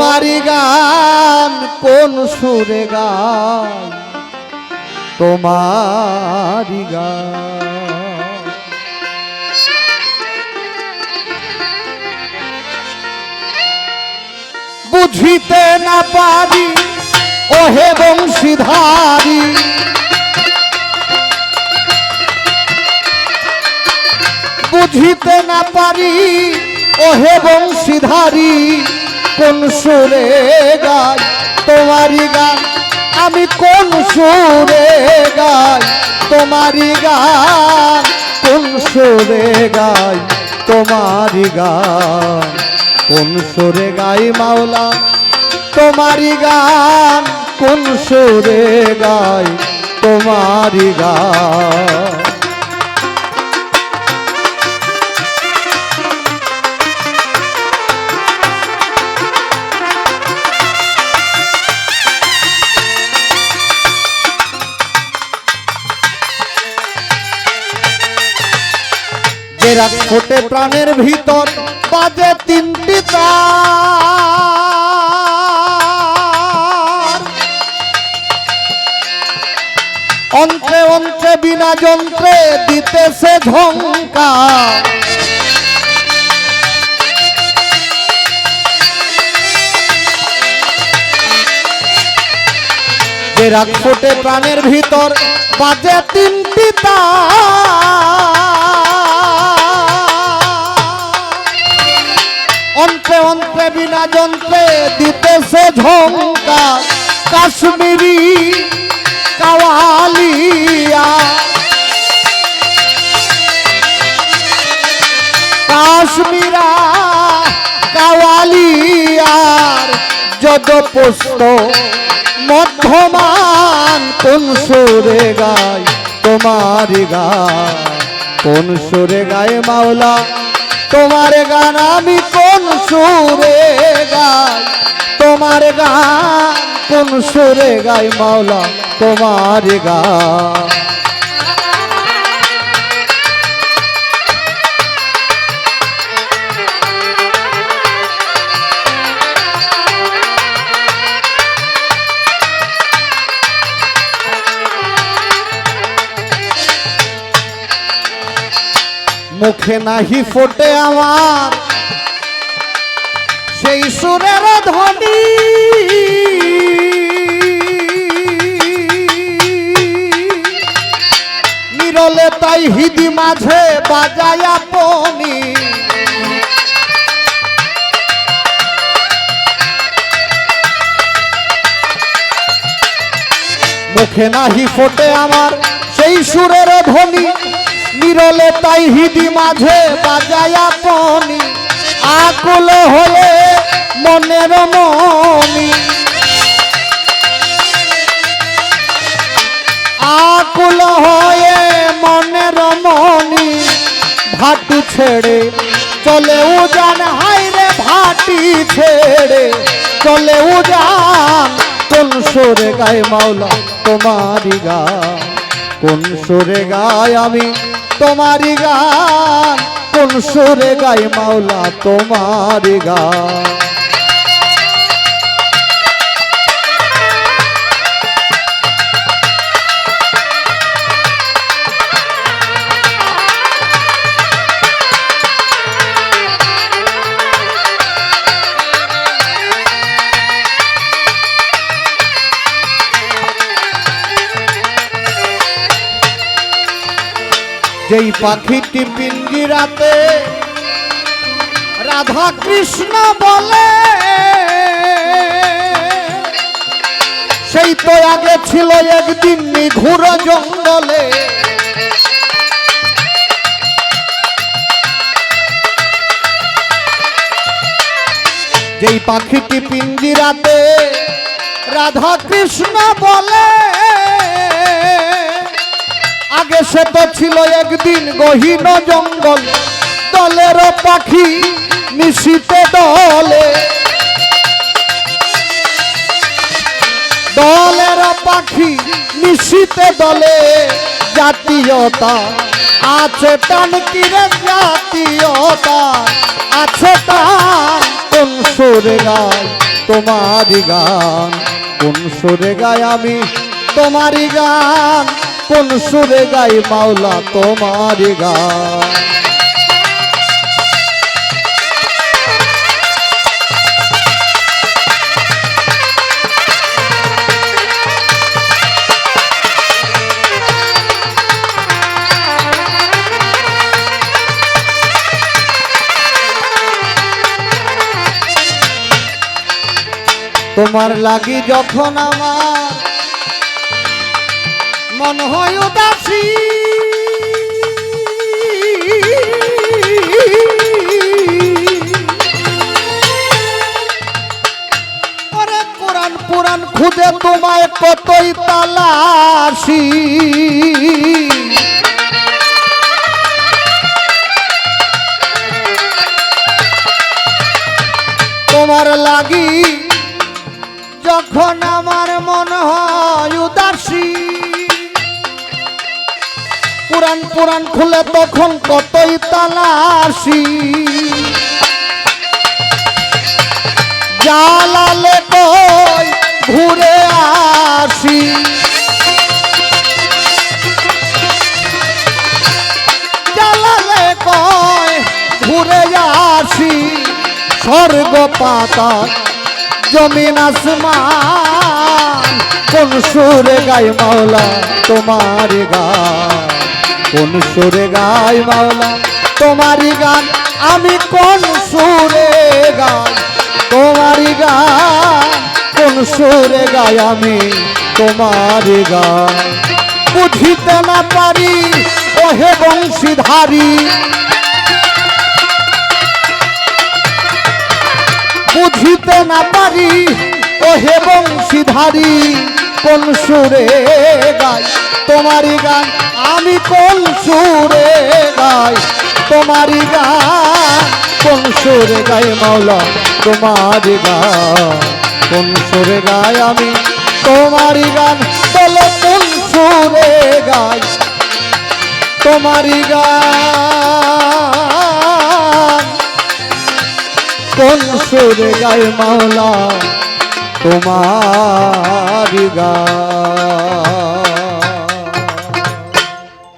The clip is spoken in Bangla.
তোমারি গান কোন সুরে গাই তোমারি গান বুঝিতে না পারি ওহে বংশীধারী বুঝিতে না পারি ওহে বংশীধারী কোন সুরে গাই তোমারি গান আমি কোন সুরে গাই তোমারি গান কোন সুরে গাই তোমারি গান কোন সুরে গাই মাওলা তোমারি গান কোন সুরে গাই তোমারি গান রাত ফোটে প্রাণের ভিতর বাজে তিনটি তার অন্ত্রে অন্ত্রে বিনা যন্ত্রে দিতেছে ঝংকার যে রাত ফোটে প্রাণের ভিতর বাজে তিনটি তার অন্ত্রে অন্ত্রে বিনা যন্ত্রে দিতেছে ঝংকার কাশ্মীরি কাওয়ালিয়া কাশ্মীরা কাওয়ালিয়ার যদপোস্ত মধ্যমান কোন সুরে গাই তোমারি গান কোন সুরে গায় মাওলা তোমার গান আমি কোন সুরে গাই তোমার গান কোন সুরে গাই মাওলা তোমার গান মুখে নাহি ফোটে আমার সেই সুরের ধ্বনি নিরলে তাই হৃদি মাঝে বাজায় আপনি মুখে নাহি ফোটে আমার সেই সুরের ধ্বনি নিরলে তাই হৃদি মাঝে বাজায় আপনি আকুল হয়ে মনের মনি আকুল হয়ে মনের মনি ভাটি ছেড়ে চলে উজান হাইরে ভাটি ছেড়ে চলে উজান কোন সুরে গায় মাওলা তোমারি গান কোন সুরে গায় আমি তোমারি গান কোন সুরে গাই মাওলা তোমারি গান যেই পাখিটি পিঞ্জিরাতে রাধা কৃষ্ণ বলে সেই তো আগে ছিল একদিন নিঘুর জঙ্গলে যেই পাখিটি পিঞ্জিরাতে রাধা কৃষ্ণ বলে আগে সে তো ছিল একদিন গহীন জঙ্গল দলের পাখি নিশিতে দলে দলের পাখি নিশিতে দলে জাতীয়তা আছে টান কিরে জাতীয়তা আছে টান কোন সুরে গায় তোমারই গান, কোন সুরে গাই আমি তোমারই গান, কোন সুরে গাই মাওলা তোমারই গান। তোমার লাগি যখন আমার মন হয় উদাসী, ওরে কোরআন পুরাণ খুঁজে তোমায় কতই তালাশি, তোমার লাগি যখন আমার মন হয় উদাসী, পুরাণ পুরাণ খুলে তখন কতই তালাশি, জালালে কই ঘুরে আসি, জালালে কই ঘুরে আসি, স্বর্গ পাতাল জমিন আসমান, কোন সুরে গাই মাওলা তোমারি গান, কোন সুরে গাই মাওলা তোমারি গান, আমি কোন সুরে গাই তোমারি গান, কোন সুরে গাই আমি তোমারি গান। বুঝিতে না পারি ওহে বংশীধারী, বুঝিতে না পারি ওহে বংশীধারী, কোন সুরে গাই তোমারি গান, আমি কোন সুরে গাই তোমারি গান, কোন সুরে গাই মাওলা তোমারি গান, কোন সুরে গাই আমি তোমারি গান, বলো কোন সুরে গাই তোমারি গান, কোন সুরে গাই মাওলা তোমারি গান।